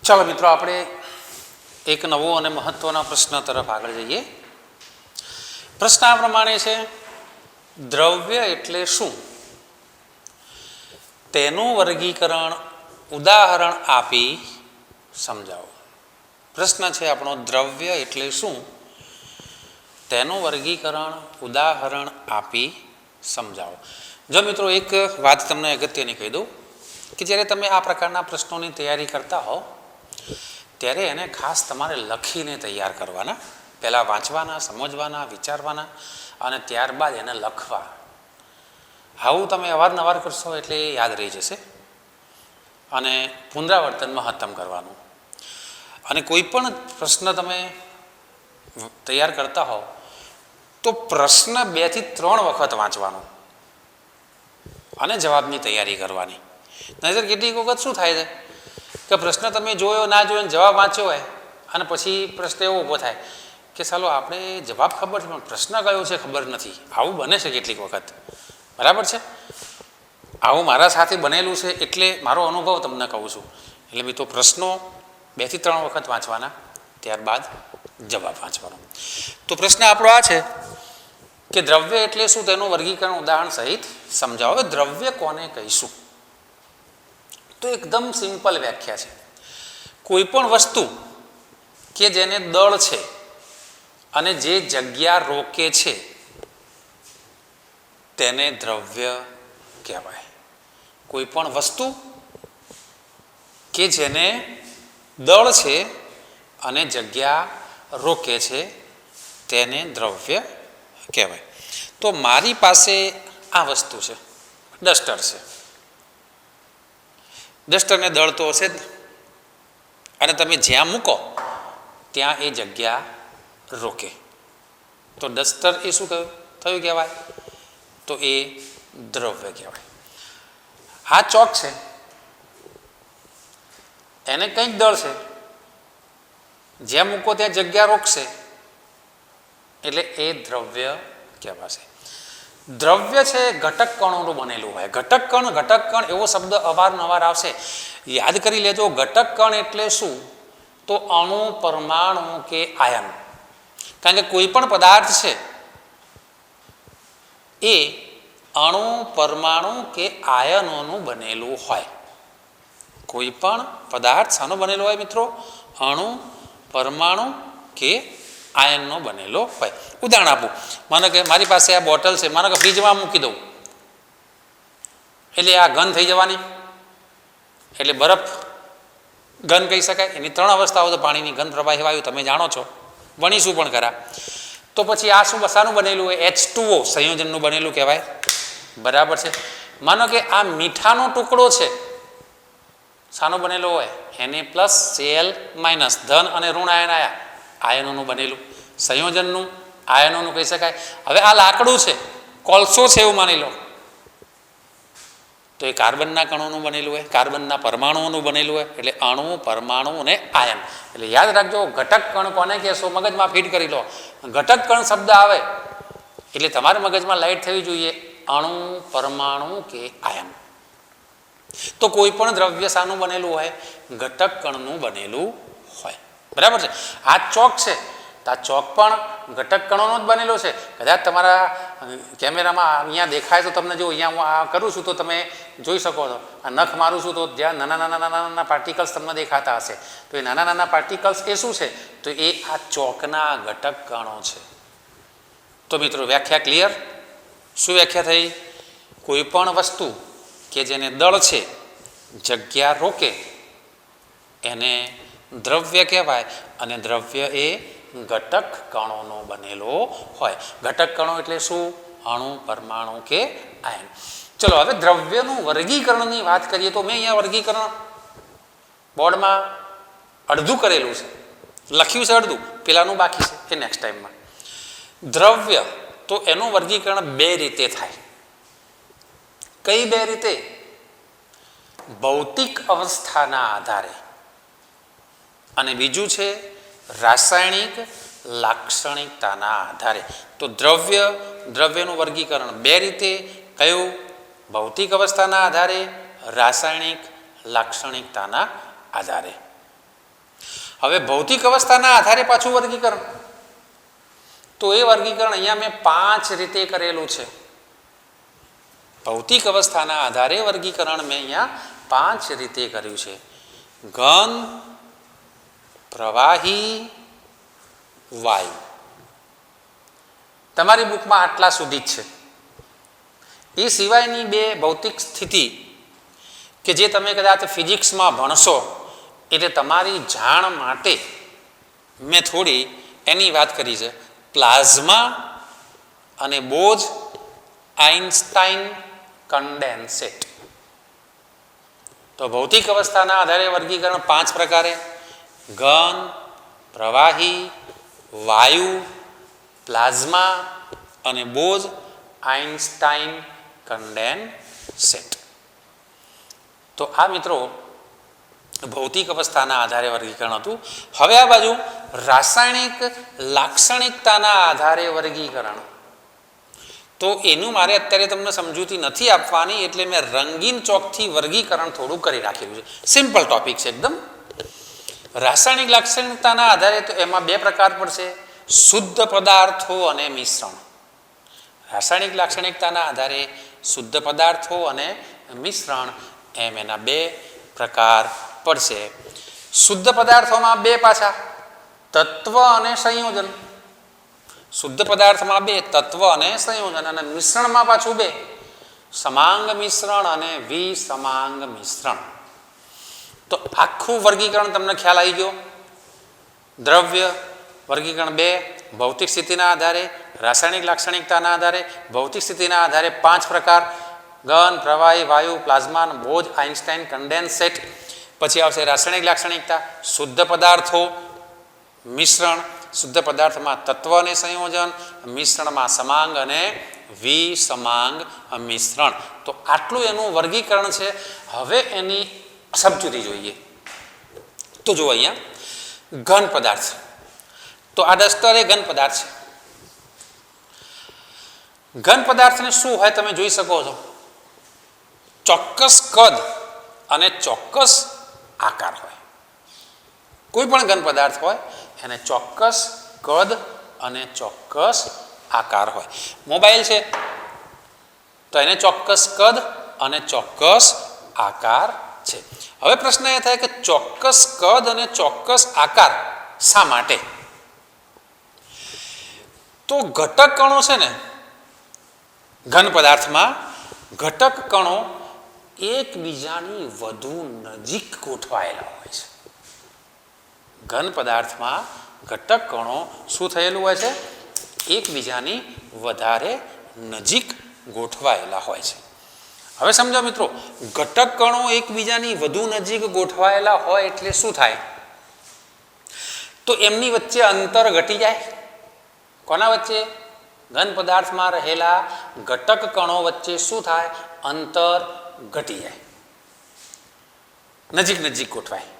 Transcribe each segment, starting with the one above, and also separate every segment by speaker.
Speaker 1: ચાલો મિત્રો, આપણે એક નવો અને મહત્વના પ્રશ્ન તરફ આગળ જઈએ. પ્રશ્ન આ પ્રમાણે છે: દ્રવ્ય એટલે શું? તેનું વર્ગીકરણ ઉદાહરણ આપી સમજાવો. પ્રશ્ન છે આપણો: દ્રવ્ય એટલે શું? તેનું વર્ગીકરણ ઉદાહરણ આપી સમજાવો. જો મિત્રો, એક વાત તમને અગત્યની કહી દઉં કે જ્યારે તમે આ પ્રકારના પ્રશ્નોની તૈયારી કરતા હો ત્યારે એને ખાસ તમારે લખીને તૈયાર કરવાના. પહેલાં વાંચવાના, સમજવાના, વિચારવાના અને ત્યારબાદ એને લખવા. આવું તમે અવારનવાર કરશો એટલે એ યાદ રહી જશે અને પુનરાવર્તન મહત્તમ કરવાનું. અને કોઈ પણ પ્રશ્ન તમે તૈયાર કરતા હો તો પ્રશ્ન 2 થી 3 વખત વાંચવાનો અને જવાબની તૈયારી કરવાની. નહીંતર કેટલીક વખત શું થાય છે કે પ્રશ્ન તમે જોયો ના જોયો ને જવાબ વાંચ્યો હોય અને પછી પ્રશ્ન એવો ઊભો થાય કે ચાલો આપણે જવાબ ખબર છે પણ પ્રશ્ન કયો છે ખબર નથી. આવું બને છે કેટલીક વખત, બરાબર છે? આવું મારા સાથે બનેલું છે એટલે મારો અનુભવ તમને કહું છું. એટલે મિત્રો, પ્રશ્નો 2 થી 3 વખત વાંચવાના, ત્યારબાદ જવાબ વાંચવાનો. તો પ્રશ્ન આપણો આ છે કે દ્રવ્ય એટલે શું? તેનું વર્ગીકરણ ઉદાહરણ સહિત સમજાવો. હવે દ્રવ્ય કોને કહીશું? તો એકદમ સિમ્પલ વ્યાખ્યા છે: કોઈ પણ વસ્તુ કે જેને દળ છે અને જે જગ્યા રોકે છે તેને દ્રવ્ય કહેવાય. કોઈ પણ વસ્તુ કે જેને દળ છે અને જગ્યા રોકે છે તેને દ્રવ્ય કહેવાય. તો મારી પાસે આ વસ્તુ છે, ડસ્ટર છે. ડસ્ટરને દળ તો હશે જ અને તમે જ્યાં મૂકો ત્યાં એ જગ્યા રોકે. તો ડસ્ટર એ શું થયું કહેવાય? તો એ દ્રવ્ય કહેવાય. આ ચોક છે, એને કંઈક દળ છે, જ્યાં મૂકો ત્યાં જગ્યા રોકશે એટલે એ દ્રવ્ય કહેવાશે. દ્રવ્ય છે ઘટક કણોનું બનેલું હોય. ઘટક કણ એવો શબ્દ અવારનવાર આવશે, યાદ કરી લેજો. ઘટક કણ એટલે શું? તો અણુ, પરમાણુ કે આયન. કારણ કે કોઈ પણ પદાર્થ છે એ અણુ, પરમાણુ કે આયનોનું બનેલું હોય. કોઈ પણ પદાર્થ શાનો બનેલો હોય મિત્રો? અણુ, પરમાણુ કે આયનનો બનેલો હોય. ઉદાહરણ આપું. માનો કે મારી પાસે આ બોટલ છે, માનો કે ફ્રીજમાં મૂકી દઉં એટલે આ ઘન થઈ જવાની, એટલે બરફ ઘન કહી શકાય. એની 3 અવસ્થાઓ તો પાણીની ઘન, પ્રવાહી, વાયુ તમે જાણો છો, ભણીશું પણ ખરા. તો પછી આ શું શાનું બનેલું હોય? H2O સંયોજનનું બનેલું કહેવાય, બરાબર છે? માનો કે આ મીઠાનો ટુકડો છે, શાનો બનેલો હોય? Na+Cl- ધન અને ઋણ આયન આયા, આયનોનું બનેલું સંયોજનનું, આયનોનું કહી શકાય. હવે આ લાકડું છે, કોલસો છે એવું માની લો, તો એ કાર્બનના કણોનું બનેલું હોય, કાર્બનના પરમાણુઓનું બનેલું હોય. એટલે અણુ, પરમાણુ અને આયન. એટલે યાદ રાખજો, ઘટક કણ કોને કહેશો? મગજમાં ફીટ કરી લો. ઘટક કણ શબ્દ આવે એટલે તમારા મગજમાં લાઈટ થવી જોઈએ, અણુ, પરમાણુ કે આયન. તો કોઈ પણ દ્રવ્ય શાનું બનેલું હોય? ઘટક કણનું બનેલું હોય, બરાબર છે? આ ચોક છે તો આ ચોક પણ ઘટક કણોનો જ બનેલો છે. કદાચ તમારા કેમેરામાં અહીંયા દેખાય તો તમને, જો અહીંયા હું આ કરું છું તો તમે જોઈ શકો છો. આ નખ મારું છું તો જ્યાં નાના પાર્ટિકલ્સ તમને દેખાતા હશે, તો એ નાના પાર્ટિકલ્સ એ શું છે? તો એ આ ચોકના ઘટક કણો છે. તો મિત્રો, વ્યાખ્યા ક્લિયર? શું વ્યાખ્યા થઈ? કોઈ પણ વસ્તુ કે જેને દળ છે, જગ્યા રોકે, એને દ્રવ્ય કહેવાય. અને દ્રવ્ય એ ઘટક કણોનો બનેલો હોય. ઘટક કણો એટલે શું? અણુ, પરમાણુ કે આયન. ચલો, હવે દ્રવ્યનું વર્ગીકરણની વાત કરીએ તો મેં અહીંયા વર્ગીકરણ બોર્ડમાં અડધું કરેલું છે, લખ્યું છે અડધું, પેલાનું બાકી છે, એ નેક્સ્ટ ટાઈમમાં. દ્રવ્ય તો એનું વર્ગીકરણ 2 રીતે થાય. કઈ 2 રીતે? ભૌતિક અવસ્થાના આધારે અને બીજું છે રાસાયણિક લાક્ષણિકતાના આધારે. તો દ્રવ્યનું વર્ગીકરણ 2 રીતે. કયું? ભૌતિક અવસ્થાના આધારે, રાસાયણિક લાક્ષણિકતાના આધારે. હવે ભૌતિક અવસ્થાના આધારે પાછું વર્ગીકરણ, તો એ વર્ગીકરણ અહીંયા મેં 5 રીતે કરેલું છે. ભૌતિક અવસ્થાના આધારે વર્ગીકરણ મેં અહીંયા 5 રીતે કર્યું છે. ઘન, પ્રવાહી, વાયુ. તમારી બુકમાં આટલા સુધી જ છે. એ સિવાયની 2 ભૌતિક સ્થિતિ કે જે તમે કદાચ ફિઝિક્સમાં ભણશો, એટલે તમારી જાણ માટે મેં થોડી એની વાત કરી છે. પ્લાઝમા અને બોઝ આઇન્સ્ટાઇન કન્ડેન્સેટ. તો ભૌતિક અવસ્થાના આધારે વર્ગીકરણ 5 પ્રકારે: ઘન, પ્રવાહી, વાયુ, પ્લાઝમા અને બોઝ આઇન્સ્ટાઇન કન્ડેન્સેટ. તો આ મિત્રો ભૌતિક અવસ્થાના આધારે વર્ગીકરણ હતું. હવે આ બાજુ રાસાયણિક લાક્ષણિકતાના આધારે વર્ગીકરણ. તો એનું મારે અત્યારે તમને સમજૂતી નથી આપવાની, એટલે મેં રંગીન ચોકથી વર્ગીકરણ થોડું કરી રાખેલું છે. સિમ્પલ ટોપિક છે એકદમ. રાસાયણિક લાક્ષણિકતાના આધારે તો એમાં 2 પ્રકાર પડશે: શુદ્ધ પદાર્થો અને મિશ્રણ. રાસાયણિક લાક્ષણિકતાના આધારે શુદ્ધ પદાર્થો અને મિશ્રણ એમ એના 2 પ્રકાર પડશે. શુદ્ધ પદાર્થોમાં 2 પાછા: તત્વ અને સંયોજન. શુદ્ધ પદાર્થમાં 2: તત્વ અને સંયોજન. અને મિશ્રણમાં પાછું 2: સમાંગ મિશ્રણ અને વિસમાંગ મિશ્રણ. તો આખું વર્ગીકરણ તમને ખ્યાલ આવી ગયો. દ્રવ્ય વર્ગીકરણ 2: ભૌતિક સ્થિતિના આધારે, રાસાયણિક લાક્ષણિકતાના આધારે. ભૌતિક સ્થિતિના આધારે 5 પ્રકાર: ઘન, પ્રવાહી, વાયુ, પ્લાઝમા, બોઝ આઇન્સ્ટાઇન કન્ડેન્સેટ. પછી આવશે રાસાયણિક લાક્ષણિકતા: શુદ્ધ પદાર્થો, મિશ્રણ. શુદ્ધ પદાર્થમાં તત્વ અને સંયોજન, મિશ્રણમાં સમાંગ અને વિસમાંગ મિશ્રણ. તો આટલું એનું વર્ગીકરણ છે. હવે એની સમજૂતી જોઈએ. તો જુઓ અહીંયા ઘન પદાર્થ. તો આ ડસ્ટર એ ઘન પદાર્થ છે. ઘન પદાર્થને શું હોય તમે જોઈ શકો છો. ચોક્કસ કદ અને ચોક્કસ આકાર હોય. કોઈ પણ ઘન પદાર્થ હોય એને ચોક્કસ કદ અને ચોક્કસ આકાર હોય. મોબાઈલ છે તો એને ચોક્કસ કદ અને ચોક્કસ આકાર છે. હવે પ્રશ્ન એ થાય કે ચોક્કસ કદ અને ચોક્કસ આકાર શા માટે? તો ઘટક કણો છે ને ઘન પદાર્થમાં, ઘટક કણો એકબીજાની વધુ નજીક ગોઠવાયેલા હોય છે. ઘન પદાર્થમાં ઘટક કણો શું થયેલું હોય છે? એકબીજાની વધારે નજીક ગોઠવાયેલા હોય છે. હવે સમજો મિત્રો, ઘટક કણો એકબીજાની વધુ નજીક ગોઠવાયેલા હોય એટલે શું થાય? તો એમની વચ્ચે અંતર ઘટી જાય. કોના વચ્ચે? ઘન પદાર્થમાં રહેલા ઘટક કણો વચ્ચે શું થાય? અંતર ઘટી જાય, નજીક નજીક ગોઠવાય.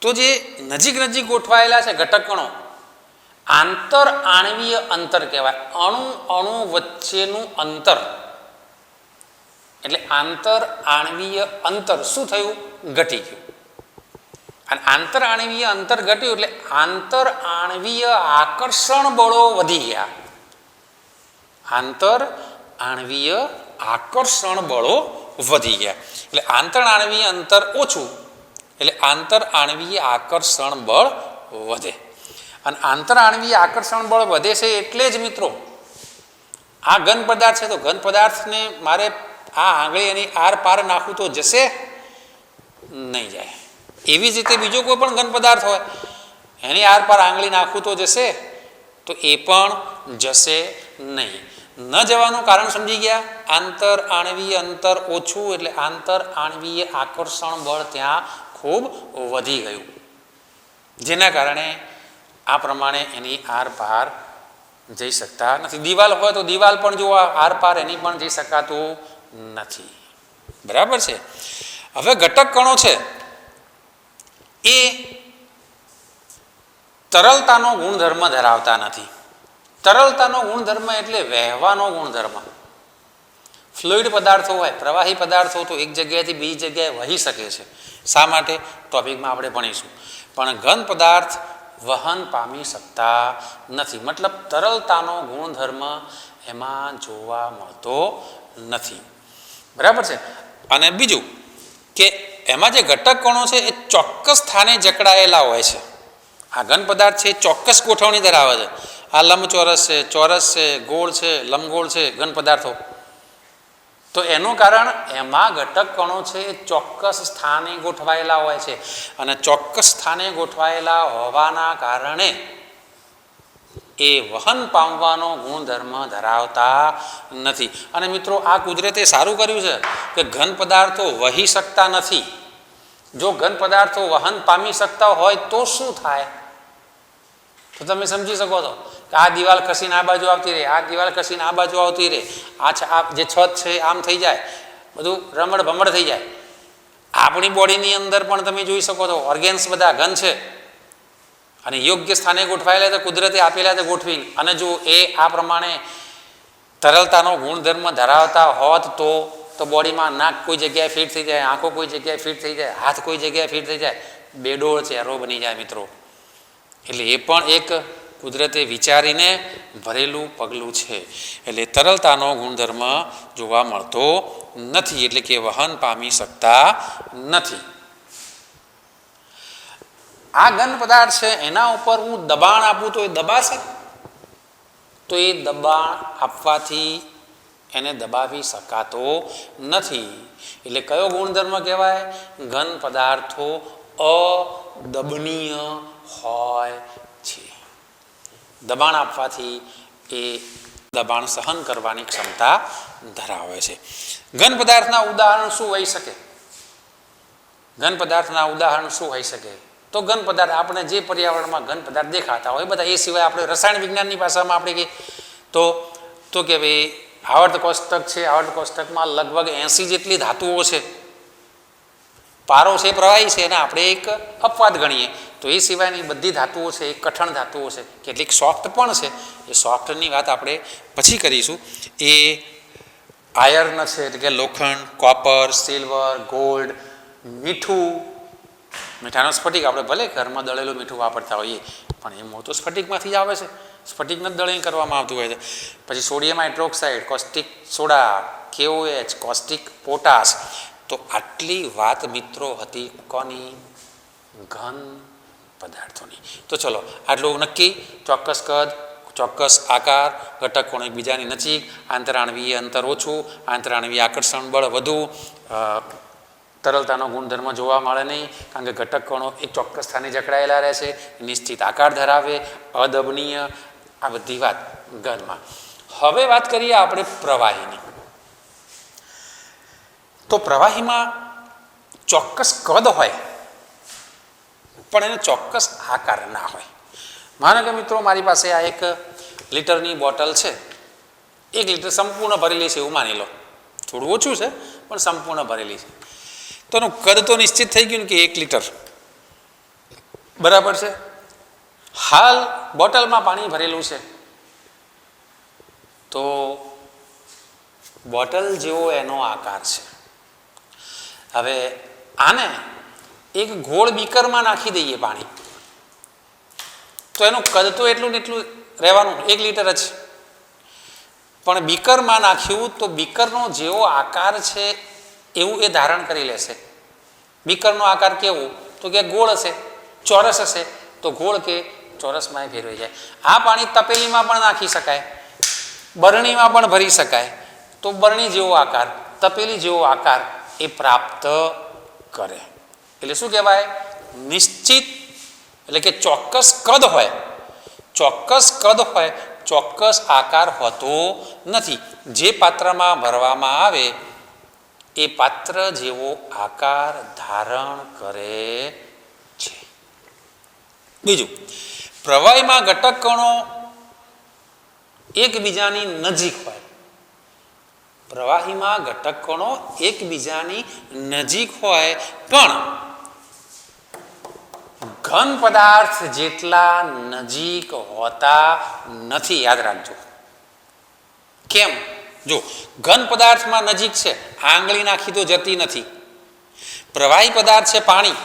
Speaker 1: તો જે નજીક નજીક ગોઠવાયેલા છે ઘટક કણો, આંતર આણવીય અંતર કહેવાય. અણુ અણુ વચ્ચેનું અંતર. એટલે આંતર આણવીય અંતર શું થયું? ઘટી ગયું. અને આંતર આણવીય અંતર ઘટ્યું એટલે આંતર આણવીય આકર્ષણ બળો વધી ગયા. આંતર આણવીય આકર્ષણ બળો વધી ગયા. એટલે આંતર આણવીય અંતર ઓછું એટલે આંતર આણવીય આકર્ષણ બળ વધે. અને આંતર આણવીય આકર્ષણ બળ વધે છે એટલે જ મિત્રો આ ઘન પદાર્થ છે. તો ઘન પદાર્થને મારે આ આંગળી એની આર પાર નાખવું તો જશે નહીં જાય. એવી જ રીતે બીજો કોઈ પણ ઘન પદાર્થ હોય એની આર પાર આંગળી નાખવું તો જશે, તો એ પણ જશે નહીં. ન જવાનું કારણ સમજી ગયા? આંતર આણવીય અંતર ઓછું એટલે આંતર આણવીય આકર્ષણ બળ ત્યાં ખૂબ વધી ગયું, જેના કારણે આ પ્રમાણે એની આર પાર જઈ શકતા નથી. દિવાલ હોય તો દિવાલ પણ જો આર પાર એની પણ જઈ શકાતું નથી. બરાબર છે. હવે ઘટક કણો છે એ તરલતાનો ગુણધર્મ ધરાવતા નથી. તરલતાનો ગુણધર્મ એટલે વહેવાનો ગુણધર્મ. ફ્લુઇડ પદાર્થો હોય, પ્રવાહી પદાર્થો તો એક જગ્યાએથી બીજી જગ્યાએ વહી શકે છે. શા માટે? ટોપિકમાં આપણે ભણીશું. પણ ઘન પદાર્થ વહન પામી શકતા નથી. મતલબ તરલતાનો ગુણધર્મ એમાં જોવા મળતો નથી. બરાબર છે. અને બીજું કે એમાં જે ઘટક કણો છે એ ચોક્કસ સ્થાને જકડાયેલા હોય છે. આ ઘન પદાર્થ છે એ ચોક્કસ ગોઠવણી ધરાવે છે. આ લંબચોરસ છે, ચોરસ છે, ગોળ છે, લંબગોળ છે ઘન પદાર્થો. તો એનું કારણ એમાં ઘટક કણો છે એ ચોક્કસ સ્થાને ગોઠવાયેલા હોય છે. અને ચોક્કસ સ્થાને ગોઠવાયેલા હોવાના કારણે એ વહન પામવાનો ગુણધર્મ ધરાવતા નથી. અને મિત્રો આ કુદરતે સારું કર્યું છે કે ઘન પદાર્થો વહી શકતા નથી. જો ઘન પદાર્થો વહન પામી શકતા હોય તો શું થાય? તો તમે સમજી શકો છો કે આ દિવાલ ખસીને આ બાજુ આવતી રહે, આ દિવાલ ખસીને આ બાજુ આવતી રહે, આ જે છત છે આમ થઈ જાય, બધું રમણ ભમણ થઈ જાય. આપણી બોડીની અંદર પણ તમે જોઈ શકો છો ઓર્ગેન્સ બધા ઘન છે અને યોગ્ય સ્થાને ગોઠવાયેલા તો કુદરતે આપેલા છે ગોઠવી. અને જો એ આ પ્રમાણે તરલતાનો ગુણધર્મ ધરાવતા હોત તો બોડીમાં નાક કોઈ જગ્યાએ ફિટ થઈ જાય, આંખો કોઈ જગ્યાએ ફિટ થઈ જાય, હાથ કોઈ જગ્યાએ ફિટ થઈ જાય, બેડોળ ચહેરો બની જાય મિત્રો. એટલે એ પણ એક કુદરતે વિચારીને ભરેલું પગલું છે. એટલે તરલતાનો ગુણધર્મ જોવા મળતો નથી, એટલે કે વહન પામી શકતા નથી. આ ઘન પદાર્થ છે એના ઉપર હું દબાણ આપું તો એ દબાશે? તો એ દબાણ આપવાથી એને દબાવી શકાતો નથી. એટલે કયો ગુણધર્મ કહેવાય? ઘન પદાર્થો અદબનીય હોય છે. દબાણ આપવાથી એ દબાણ સહન કરવાની ક્ષમતા ધરાવે છે. ઘન પદાર્થના ઉદાહરણ શું હોઈ શકે? ઘન પદાર્થના ઉદાહરણ શું હોઈ શકે? તો ઘન પદાર્થ આપણે જે પર્યાવરણમાં ઘન પદાર્થ દેખાતા હોય બધા, એ સિવાય આપણે રસાયણ વિજ્ઞાનની ભાષામાં આપણે કહીએ તો કે ભાઈ આવર્ત કોષ્ટક છે, આવર્ત કોષ્ટકમાં લગભગ 80 જેટલી ધાતુઓ છે. પારો છે પ્રવાહી છે અને આપણે એક અપવાદ ગણીએ તો એ સિવાયની બધી ધાતુઓ છે એ કઠણ ધાતુઓ છે. કેટલીક સોફ્ટ પણ છે, એ સોફ્ટની વાત આપણે પછી કરીશું. એ આયર્ન છે એટલે કે લોખંડ, કોપર, સિલ્વર, ગોલ્ડ, મીઠું, મીઠાનો સ્ફટિક આપણે ભલે ઘરમાં દળેલું મીઠું વાપરતા હોઈએ પણ એ મૂળ તો સ્ફટિકમાંથી જ આવે છે. સ્ફટિકને દળણી કરવામાં આવતું હોય છે. પછી sodium hydroxide, caustic soda, KOH, caustic potash. તો આટલી વાત મિત્રો હતી કોની? ઘન પદાર્થોની. તો ચલો આટલું નક્કી. ચોક્કસ કદ, ચોક્કસ આકાર, ઘટક કોણ એકબીજાની નજીક, આંતરાણવીય અંતર ઓછું, આંતરાણવીય આકર્ષણ બળ વધુ, તરલતાનો ગુણધર્મ જોવા મળે નહીં કારણ કે ઘટક કણો એક ચોક્કસ સ્થાને જકડાયેલા રહે છે, નિશ્ચિત આકાર ધરાવે, અદબનીય, આ બધી વાત ઘનમાં. હવે વાત કરીએ આપણે પ્રવાહીની. તો પ્રવાહીમાં ચોક્કસ કદ હોય પણ એનો ચોક્કસ આકાર ના હોય. માનો કે મિત્રો મારી પાસે આ 1 લીટરની બોટલ છે, 1 લીટર સંપૂર્ણ ભરેલી છે એવું માની લો. થોડું ઓછું છે પણ સંપૂર્ણ ભરેલી છે. તો એનું કદ તો નિશ્ચિત થઈ ગયું ને કે 1 લીટર બરાબર છે. હાલ બોટલમાં પાણી ભરેલું છે તો બોટલ જેવો એનો આકાર છે. હવે આને એક ગોળ બીકરમાં નાખી દઈએ પાણી તો એનું કદ તો એટલું ને એટલું રહેવાનું, 1 લીટર જ. પણ બીકરમાં નાખ્યું તો બીકરનો જેવો આકાર છે એવું એ ધારણ કરી લેશે. બીકરનો આકાર કેવો? તો કે ગોળ હશે, ચોરસ હશે તો ગોળ કે ચોરસમાં એ ફેરવાઈ જાય. આ પાણી તપેલીમાં પણ નાખી શકાય, બરણીમાં પણ ભરી શકાય તો બરણી જેવો આકાર, તપેલી જેવો આકાર એ પ્રાપ્ત કરે. એટલે શું કહેવાય? નિશ્ચિત, એટલે કે ચોક્કસ કદ હોય, ચોક્કસ કદ હોય, ચોક્કસ આકાર હોતો નથી. જે પાત્રમાં ભરવામાં આવે એ પાત્ર જેવો આકાર ધારણ કરે છે. બીજું, પ્રવાહીમાં ઘટક કણો એકબીજાની નજીક હોય. પ્રવાહીમાં ઘટક કણો એકબીજાની નજીક હોય પણ ઘન પદાર્થ જેટલા નજીક હોતા નથી. યાદ રાખજો. કેમ? જો ઘન પદાર્થમાં નજીક છે, આંગળી નાખી તો જતી નથી. પ્રવાહી પદાર્થ છે પાણી,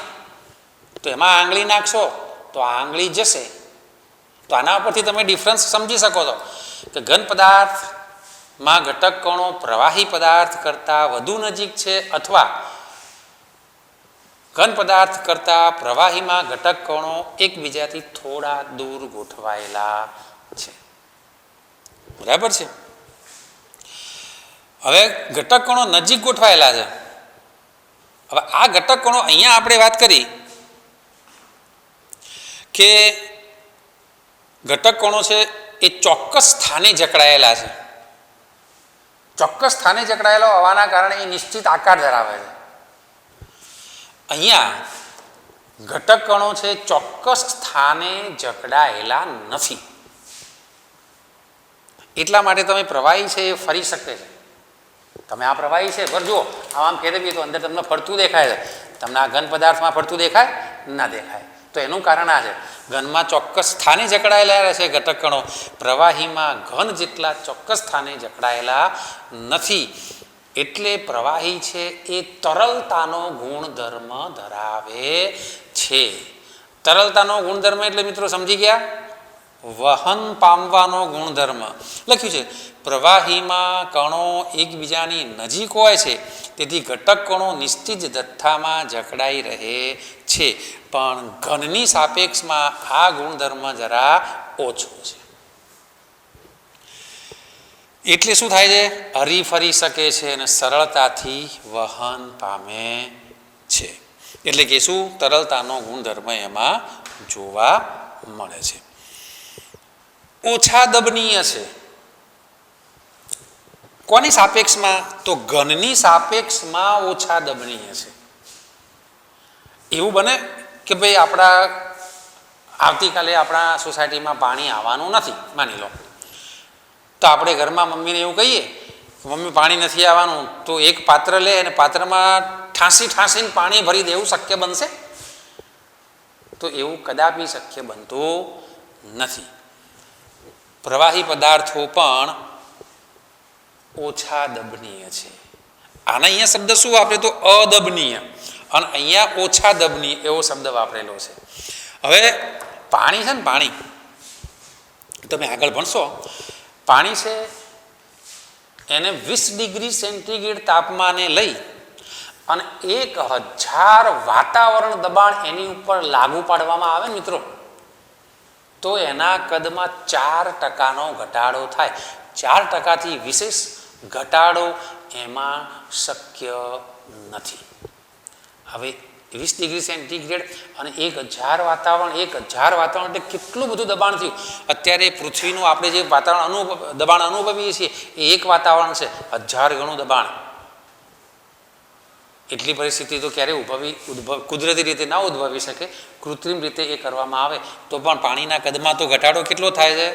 Speaker 1: તો એમાં આંગળી નાખશો તો આ આંગળી જશે. તો આના ઉપરથી તમે ડિફરન્સ સમજી શકો છો કે ઘન પદાર્થમાં ઘટક કણો પ્રવાહી પદાર્થ કરતાં વધુ નજીક છે અથવા ઘન પદાર્થ કરતાં પ્રવાહીમાં ઘટક કણો એકબીજાથી થોડા દૂર ગોઠવાયેલા છે. બરાબર છે. હવે ઘટક કણો નજીક ગોઠવાયેલા છે. હવે આ ઘટક કણો અહીંયા આપણે વાત કરી કે ઘટક કણો છે એ ચોક્કસ સ્થાને જકડાયેલા છે. ચોક્કસ સ્થાને જકડાયેલા હોવાના કારણે એ નિશ્ચિત આકાર ધરાવે છે. અહીંયા ઘટક કણો છે ચોક્કસ સ્થાને જકડાયેલા નથી. એટલા માટે તમે પ્રવાહી છે એ ફરી શકે છે. તમે આ પ્રવાહી છે પર જુઓ આમ ફેરવીએ તો અંદર તમને ફરતું દેખાય છે. તમને આ ઘન પદાર્થમાં ફરતું દેખાય ના દેખાય. તો એનું કારણ આ છે ઘનમાં ચોક્કસ સ્થાને જકડાયેલા રહેશે ઘટક કણો, પ્રવાહીમાં ઘન જેટલા ચોક્કસ સ્થાને જકડાયેલા નથી. એટલે પ્રવાહી છે એ તરલતાનો ગુણધર્મ ધરાવે છે. તરલતાનો ગુણધર્મ એટલે મિત્રો સમજી ગયા? વહન પામવાનો ગુણધર્મ. લખ્યું છે પ્રવાહીમાં કણો એકબીજાની નજીક હોય છે તેથી ઘટક કણો નિશ્ચિત જથ્થામાં જકડાઈ રહે છે, પણ ઘનની સાપેક્ષમાં આ ગુણધર્મ જરા ઓછો છે. એટલે શું થાય છે? હરીફરી શકે છે અને સરળતાથી વહન પામે છે. એટલે કે શું? તરલતાનો ગુણધર્મ એમાં જોવા મળે છે. ઓછા દબનીય છે. કોની સાપેક્ષમાં? તો ઘનની સાપેક્ષમાં ઓછા દબનીય છે. એવું બને કે ભાઈ આપણા આવતીકાલે આપણા સોસાયટીમાં પાણી આવવાનું નથી માની લો, તો આપણે ઘરમાં મમ્મીને એવું કહીએ કે મમ્મી પાણી નથી આવવાનું, તો એક પાત્ર લે અને પાત્રમાં ઠાંસીને પાણી ભરી દેવું શક્ય બનશે? તો એવું કદાપી શક્ય બનતું નથી. પ્રવાહી પદાર્થો પણ ઓછા દબનીય છે. આના અહીંયા શબ્દ શું વાપરે? તો અદબનીય, અને અહીંયા ઓછા દબનીય એવો શબ્દ વાપરેલો છે. હવે પાણી છે ને, પાણી તમે આગળ ભણશો, પાણી છે એને 20 ડિગ્રી સેન્ટીગ્રેડ તાપમાને લઈ અને 1000 વાતાવરણ દબાણ એની ઉપર લાગુ પાડવામાં આવે ને મિત્રો, તો એના કદમાં 4% ઘટાડો થાય. 4%થી વિશેષ ઘટાડો એમાં શક્ય નથી. હવે 20 ડિગ્રી સેન્ટીગ્રેડ અને 1000 વાતાવરણ, 1000 વાતાવરણ એટલે કેટલું બધું દબાણ થયું. અત્યારે પૃથ્વીનું આપણે જે વાતાવરણ દબાણ અનુભવીએ છીએ એ એક વાતાવરણ છે, 1000 ગણું દબાણ. એટલી પરિસ્થિતિ તો ક્યારેય કુદરતી રીતે ના ઉદ્ભવી શકે. કૃત્રિમ રીતે એ કરવામાં આવે તો પણ પાણીના કદમાં તો ઘટાડો કેટલો થાય છે?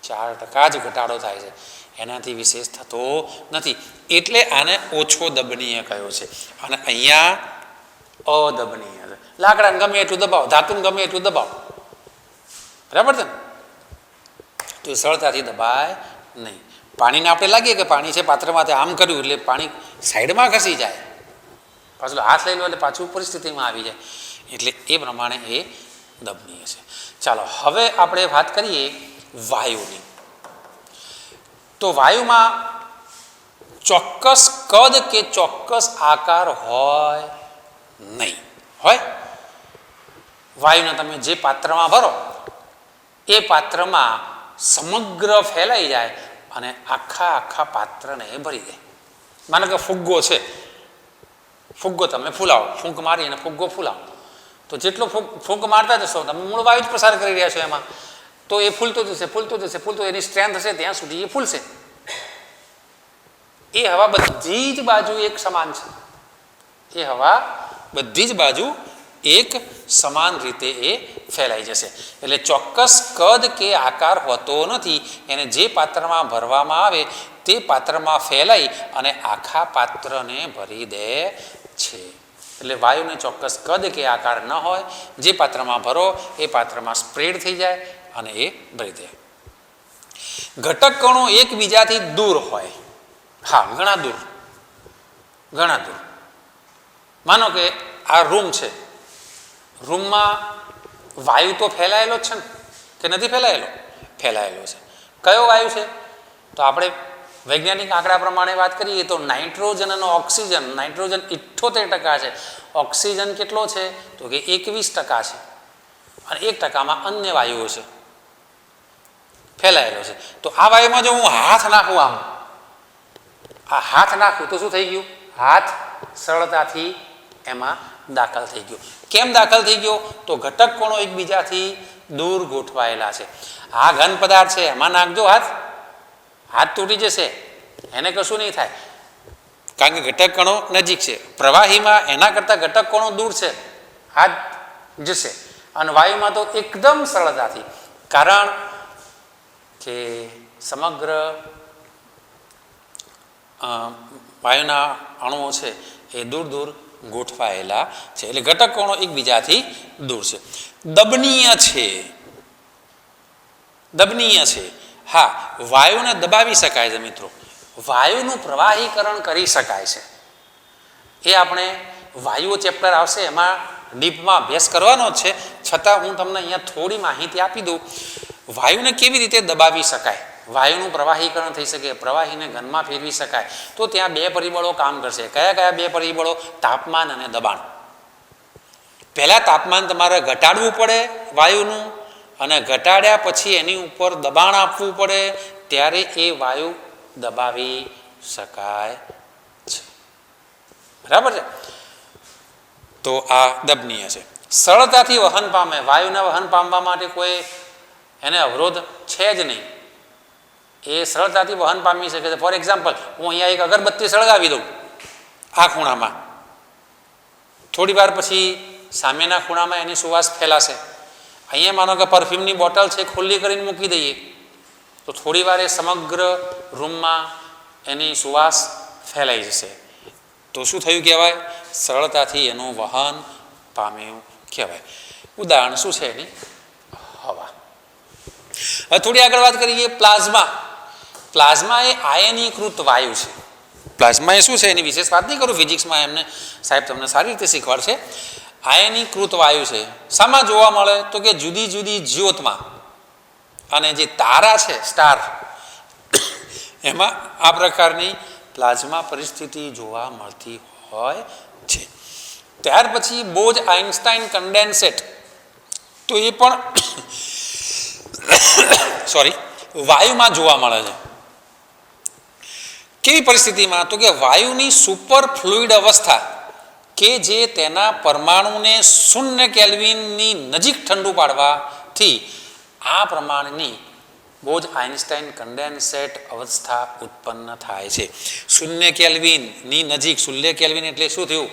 Speaker 1: 4% જ ઘટાડો થાય છે, એનાથી વિશેષ થતો નથી. એટલે આને ઓછો દબનીય કયો છે. અને અહીંયા અદબનીય છે. લાકડાને ગમે એટલું દબાવો, ધાતુને ગમે એટલું દબાવો, બરાબર છે ને, તો એ સરળતાથી દબાય નહીં. પાણીને આપણે લાગીએ કે પાણી છે પાત્રમાંથી આમ કર્યું એટલે પાણી સાઈડમાં ખસી જાય, પાછું હાથ લઈ લો એટલે પાછું પરિસ્થિતિમાં આવી જાય. એટલે એ પ્રમાણે એ દબનીય છે. ચાલો હવે આપણે વાત કરીએ વાયુની. તો વાયુમાં ચોક્કસ કદ કે ચોક્કસ આકાર હોય નહીં. હોય? વાયુને તમે જે પાત્રમાં ભરો એ પાત્રમાં સમગ્ર ફેલાઈ જાય અને આખા પાત્રને ભરી દે. માનો કે ફુગ્ગો છે, ફુગ્ગો તમે ફૂલાવો, ફૂંક મારી અને ફુગ્ગો ફૂલાવો, તો જેટલો ફૂંક મારતા જશો તમે મૂળ વાયુ જ પ્રસાર કરી રહ્યા છો એમાં, તો એ ફૂલતો જશે, એની સ્ટ્રેન્થ હશે ત્યાં સુધી એ ફૂલશે. એ હવા બધી જ બાજુ એક સમાન છે. એ હવા બધી જ બાજુ એક સમાન રીતે એ ફેલાઈ જશે. એટલે ચોક્કસ કદ કે આકાર હોતો નથી. એને જે પાત્રમાં ભરવામાં આવે તે પાત્રમાં ફેલાઈ અને આખા પાત્રને ભરી દે છે. એટલે વાયુને ચોક્કસ કદ કે આકાર ન હોય, જે પાત્રમાં ભરો એ પાત્રમાં સ્પ્રેડ થઈ જાય અને એ ભરી દે. ઘટક કણો એકબીજાથી દૂર હોય. હા, ઘણા દૂર. માનો કે આ રૂમ છે રૂમમાં વાયુ તો ફેલાયેલો જ છે ને, કે નથી ફેલાયેલો? ફેલાયેલો છે. કયો વાયુ છે? તો આપણે વૈજ્ઞાનિક આંકડા પ્રમાણે વાત કરીએ તો નાઇટ્રોજન અને ઓક્સિજન. નાઇટ્રોજન 78% છે, ઓક્સિજન કેટલો છે? તો કે 21% છે, અને 1%માં અન્ય વાયુઓ છે, ફેલાયેલો છે. તો આ વાયુમાં જો હું હાથ નાખું, આમ આ હાથ નાખું તો શું થઈ ગયું? હાથ સરળતાથી એમાં દાખલ થઈ ગયો. કેમ દાખલ થઈ ગયો? તો ઘટક કોણો એકબીજાથી દૂર ગોઠવાયેલા છે. આ ઘન પદાર્થ છે, એમાં નાખજો હાથ, હાથ તૂટી જશે, એને કશું નહીં થાય, કારણ કે ઘટક કણો નજીક છે. પ્રવાહીમાં એના કરતાં ઘટક કણો દૂર છે, હાથ જશે. અને વાયુમાં તો એકદમ સરળતાથી, કારણ કે સમગ્ર વાયુના અણુઓ છે એ દૂર દૂર ગોઠવાયેલા છે, એટલે ઘટક કણો એકબીજાથી દૂર છે. દબનીય છે, દબનીય છે. હા, વાયુને દબાવી શકાય છે મિત્રો, વાયુનું પ્રવાહીકરણ કરી શકાય છે. એ આપણે વાયુઓ ચેપ્ટર આવશે એમાં ડીપમાં અભ્યાસ કરવાનો જ છે, છતાં હું તમને અહીંયા થોડી માહિતી આપી દઉં. વાયુને કેવી રીતે દબાવી શકાય, વાયુનું પ્રવાહીકરણ થઈ શકે, પ્રવાહીને ઘનમાં ફેરવી શકાય, તો ત્યાં બે પરિબળો કામ કરશે. કયા કયા બે પરિબળો? તાપમાન અને દબાણ. પહેલાં તાપમાન તમારે ઘટાડવું પડે વાયુનું, અને ઘટાડ્યા પછી એની ઉપર દબાણ આપવું પડે, ત્યારે એ વાયુ દબાવી શકાય છે. બરાબર છે? તો આ દબનીય છે. સરળતાથી વહન પામે, વાયુને વહન પામવા માટે કોઈ એને અવરોધ છે જ નહીં, એ સરળતાથી વહન પામી શકે છે. ફોર એક્ઝામ્પલ, હું અહીંયા એક અગરબત્તી સળગાવી દઉં આ ખૂણામાં, થોડી વાર પછી સામેના ખૂણામાં એની સુવાસ ફેલાશે. અહીંયા માનો કે પરફ્યુમની બોટલ છે, ખુલ્લી કરીને મૂકી દઈએ તો થોડી વાર એ સમગ્ર રૂમમાં એની સુવાસ ફેલાઈ જશે. તો શું થયું કહેવાય? સરળતાથી એનું વહન પામ્યું કહેવાય. ઉદાહરણ શું છે એની? હવા. હવે થોડી આગળ વાત કરીએ પ્લાઝમા. પ્લાઝમા એ આયનીકૃત વાયુ છે. પ્લાઝમા એ શું છે એની વિશેષ વાત નહીં કરું, ફિઝિક્સમાં એમને સાહેબ તમને સારી રીતે શીખવાડશે. આયનીકૃત વાયુ છે. શામાં જોવા મળે? તો કે જુદી જુદી જ્યોતમાં, અને જે તારા છે સ્ટાર, એમાં આ પ્રકારની પ્લાઝમા પરિસ્થિતિ જોવા મળતી હોય છે. ત્યાર પછી બોઝ આઇન્સ્ટાઇન કન્ડેન્સેટ, તો એ પણ વાયુમાં જોવા મળે છે. કેવી પરિસ્થિતિમાં? તો કે વાયુની સુપર ફ્લુઇડ અવસ્થા, કે જે તેના પરમાણુને 0 કેલ્વિનની નજીક ઠંડુ પાડવાથી આ પ્રમાણની બોઝ આઇન્સ્ટાઇન કન્ડેન્સેટ અવસ્થા ઉત્પન્ન થાય છે. 0 કેલ્વિનની નજીક. 0 કેલ્વિન એટલે શું થયું?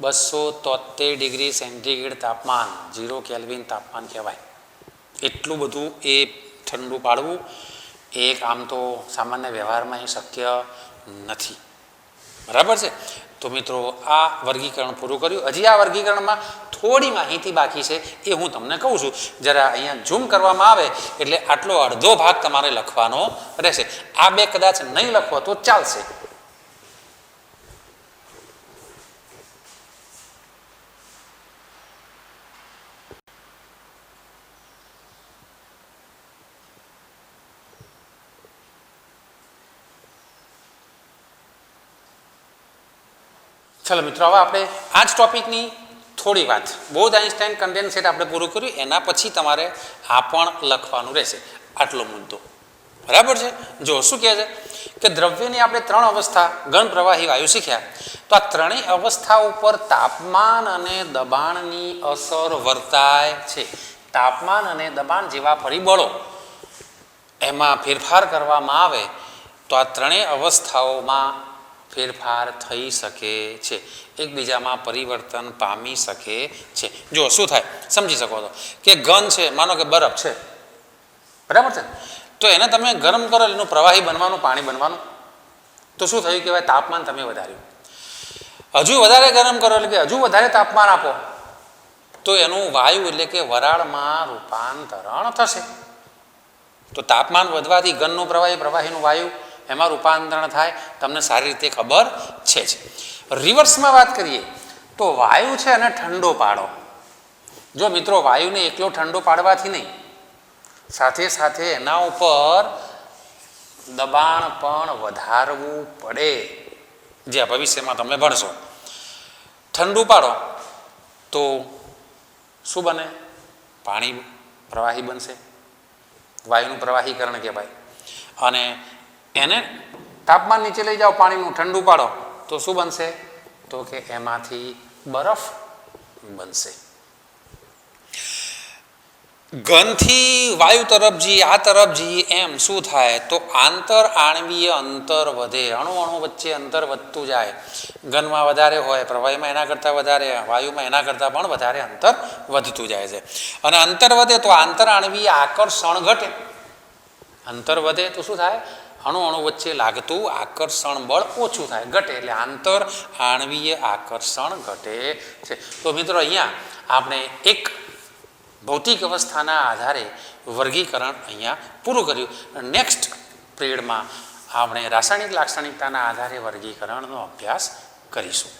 Speaker 1: 273 ડિગ્રી સેન્ટીગ્રેડ તાપમાન, 0 કેલ્વિન તાપમાન કહેવાય. એટલું બધું એ ઠંડુ પાડવું એક આમ તો સામાન્ય વ્યવહારમાં એ શક્ય નથી. બરાબર છે? તો મિત્રો આ વર્ગીકરણ પૂરું કર્યું. હજી આ વર્ગીકરણમાં થોડી માહિતી બાકી છે, એ હું તમને કહું છું. જરા અહીંયા ઝૂમ કરવામાં આવે એટલે આટલો અડધો ભાગ તમારે લખવાનો રહેશે. આ બે કદાચ નહીં લખો તો ચાલશે. ચલો મિત્રો, હવે આપણે આ જ ટોપિકની થોડી વાત, બોઝ આઇન્સ્ટાઇન કન્ડેન્સેટ આપણે પૂરું કર્યું, એના પછી તમારે આ પણ લખવાનું રહેશે, આટલો મુદ્દો. બરાબર છે? જો શું કહે છે કે દ્રવ્યની આપણે 3 અવસ્થા, ઘન, પ્રવાહી, વાયુ શીખ્યા. તો આ ત્રણેય અવસ્થા ઉપર તાપમાન અને દબાણની અસર વર્તાય છે. તાપમાન અને દબાણ જેવા પરિબળો એમાં ફેરફાર કરવામાં આવે તો આ ત્રણેય અવસ્થાઓમાં ફેરફાર થઈ શકે છે, એકબીજામાં પરિવર્તન પામી શકે છે. જો શું થાય સમજી શકો છો કે ઘન છે, માનો કે બરફ છે, બરાબર છે, તો એને તમે ગરમ કરો એનું પ્રવાહી બનવાનું, પાણી બનવાનું, તો શું થયું કહેવાય? તાપમાન તમે વધાર્યું. હજુ વધારે ગરમ કરો એટલે કે હજુ વધારે તાપમાન આપો તો એનું વાયુ એટલે કે વરાળમાં રૂપાંતરણ થશે. તો તાપમાન વધવાથી ઘનનું પ્રવાહી, પ્રવાહીનું વાયુ, એમાં રૂપાંતરણ થાય, તમને સારી રીતે ખબર છે જ. રિવર્સમાં વાત કરીએ તો વાયુ છે અને ઠંડો પાડો, જો મિત્રો વાયુને એકલો ઠંડો પાડવાથી નહીં, સાથે સાથે એના ઉપર દબાણ પણ વધારવું પડે, જે આ ભવિષ્યમાં તમે ભણશો. ઠંડુ પાડો તો શું બને? પાણી પ્રવાહી બનશે, વાયુનું પ્રવાહીકરણ કહેવાય. અને એને તાપમાન નીચે લઈ જાઓ, પાણીનું ઠંડુ પાડો તો શું બનશે? તો કે એમાંથી બરફ બનશે. ઘનથી વાયુ તરફ જઈએ, આ તરફ જઈએ, એમ શું થાય? તો આંતર આણવીય અંતર વધે, અણુ અણુ વચ્ચે અંતર વધતું જાય. ઘનમાં વધારે હોય, પ્રવાહીમાં એના કરતાં વધારે, વાયુમાં એના કરતાં પણ વધારે અંતર વધતું જાય છે. અને અંતર વધે તો આંતર આણવીય આકર્ષણ ઘટે. અંતર વધે તો શું થાય? અણુ અણુ વચ્ચે લાગતું આકર્ષણ બળ ઓછું થાય, ઘટે. એટલે આંતર આણવીય આકર્ષણ ઘટે છે. તો મિત્રો અહીંયા આપણે એક ભૌતિક અવસ્થાના આધારે વર્ગીકરણ અહીંયા પૂરું કર્યું. નેક્સ્ટ પિરિયડમાં આપણે રાસાયણિક લાક્ષણિકતાના આધારે વર્ગીકરણનો અભ્યાસ કરીશું.